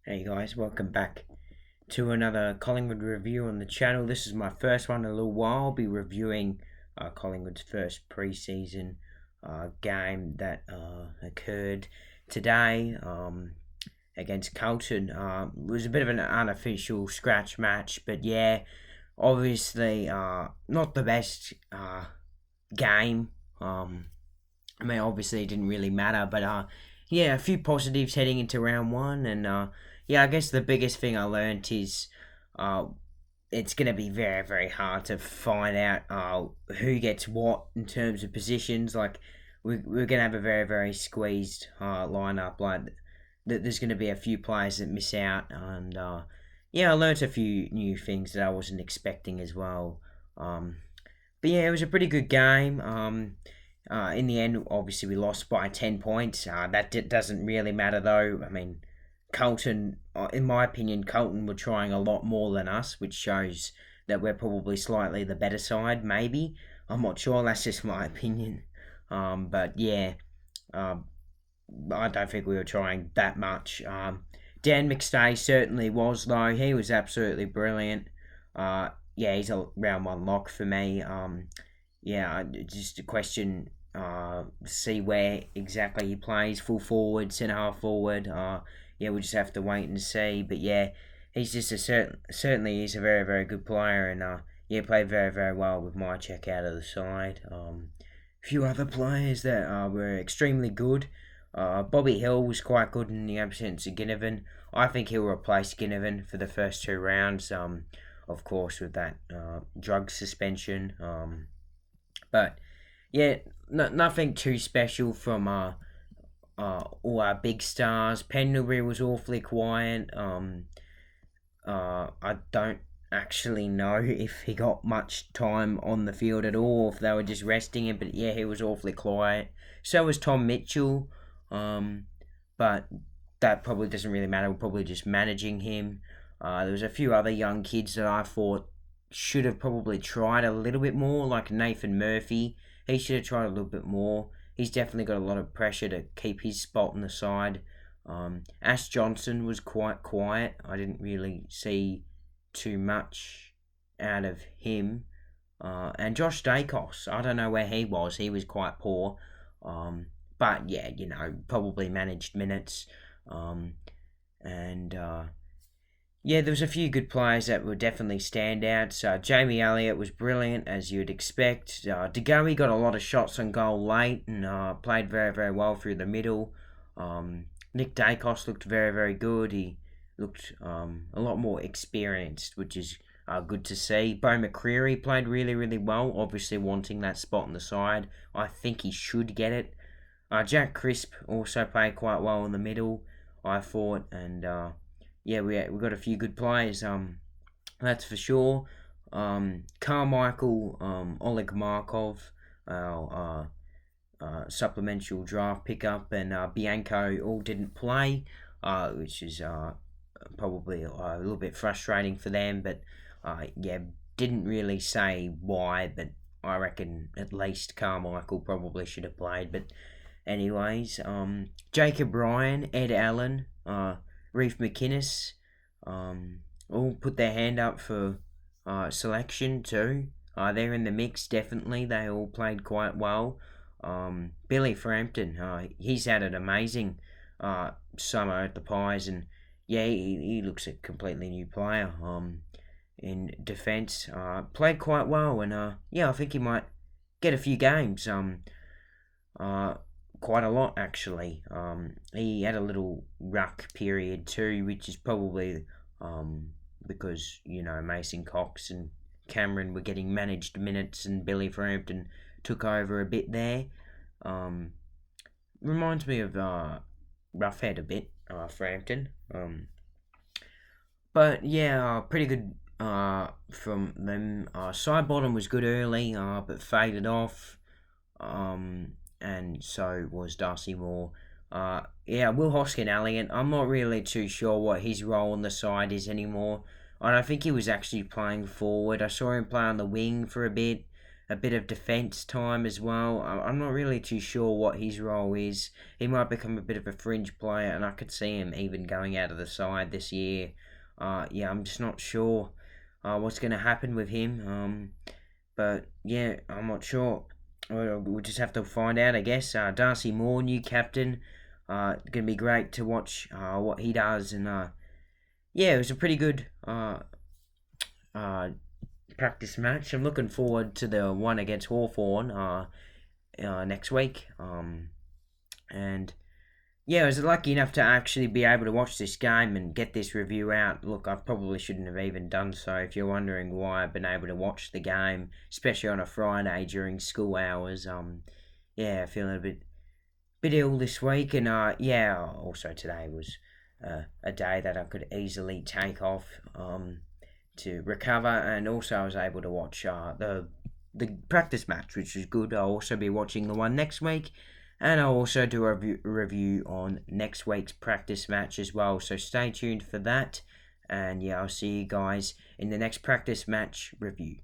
Hey guys, welcome back to another Collingwood review on the channel. This is my first one in a little while. I'll be reviewing Collingwood's first pre-season game that occurred today against Carlton. It was a bit of an unofficial scratch match, but yeah, obviously not the best game. Obviously it didn't really matter, but yeah, a few positives heading into round one, and yeah, I guess the biggest thing I learnt is uh, it's going to be very, very hard to find out who gets what in terms of positions. Like, we're going to have a very, very squeezed lineup. Like, there's going to be a few players that miss out, and yeah, I learnt a few new things that I wasn't expecting as well. But yeah, it was a pretty good game. In the end, obviously, we lost by 10 points. That doesn't really matter, though. I mean, Carlton, in my opinion, Carlton were trying a lot more than us, which shows that we're probably slightly the better side, maybe. I'm not sure, that's just my opinion. But yeah, um, I don't think we were trying that much. Dan McStay certainly was, though. He was absolutely brilliant. Yeah, he's a round one lock for me. Yeah, just a question. See where exactly he plays. Full forward, centre half forward. Yeah, we'll just have to wait and see. But yeah, he's just certainly he's a very very good player, and yeah, played very very well with my check out of the side. A few other players that were extremely good. Bobby Hill was quite good in the absence of Ginnivan. I think he'll replace Ginnivan for the first two rounds. Of course, with that drug suspension. But yeah, nothing too special from all our big stars. Pendlebury was awfully quiet. I don't actually know if he got much time on the field at all, or if they were just resting him. But yeah, he was awfully quiet. So was Tom Mitchell. But that probably doesn't really matter. We're probably just managing him. There was a few other young kids that I thought should have probably tried a little bit more, like Nathan Murphy. He should have tried a little bit more. He's definitely got a lot of pressure to keep his spot on the side. Ash Johnson was quite quiet. I didn't really see too much out of him. And Josh Dacos, I don't know where he was. He was quite poor. But yeah, probably managed minutes. And yeah, there was a few good players that were definitely standouts. Jamie Elliott was brilliant, as you'd expect. DeGoey got a lot of shots on goal late and played very, very well through the middle. Nick Dacos looked very, very good. He looked a lot more experienced, which is good to see. Bo McCreary played really, really well, obviously wanting that spot on the side. I think he should get it. Jack Crisp also played quite well in the middle, I thought, and yeah, we got a few good players. That's for sure. Carmichael, Oleg Markov, our supplemental draft pickup, and Bianco all didn't play, which is probably a little bit frustrating for them. But yeah, didn't really say why, but I reckon at least Carmichael probably should have played. But anyways, Jacob Ryan, Ed Allen, Reef McInnes, all put their hand up for selection too. They're in the mix, definitely. They all played quite well. Billy Frampton, he's had an amazing summer at the Pies, and yeah, he looks a completely new player. In defence, played quite well, and yeah, I think he might get a few games. Quite a lot actually. He had a little ruck period too, which is probably because Mason Cox and Cameron were getting managed minutes, and Billy Frampton took over a bit there. Reminds me of Roughhead a bit, Frampton. But yeah, pretty good from them. Sidebottom was good early, but faded off. And so was Darcy Moore. Yeah, Will Hoskin Elliott, I'm not really too sure what his role on the side is anymore. I don't think he was actually playing forward. I saw him play on the wing for a bit, a bit of defence time as well. I'm not really too sure what his role is. He might become a bit of a fringe player, and I could see him even going out of the side this year. Yeah, I'm just not sure what's going to happen with him. But yeah, I'm not sure. We'll just have to find out, I guess. Darcy Moore, new captain. Going to be great to watch what he does. And yeah, it was a pretty good practice match. I'm looking forward to the one against Hawthorn next week. And yeah, I was lucky enough to actually be able to watch this game and get this review out. Look, I probably shouldn't have even done so. If you're wondering why I've been able to watch the game, especially on a Friday during school hours, yeah, feeling a bit ill this week, and yeah, also today was a day that I could easily take off to recover, and also I was able to watch the practice match, which was good. I'll also be watching the one next week. And I'll also do a review on next week's practice match as well. So stay tuned for that. And yeah, I'll see you guys in the next practice match review.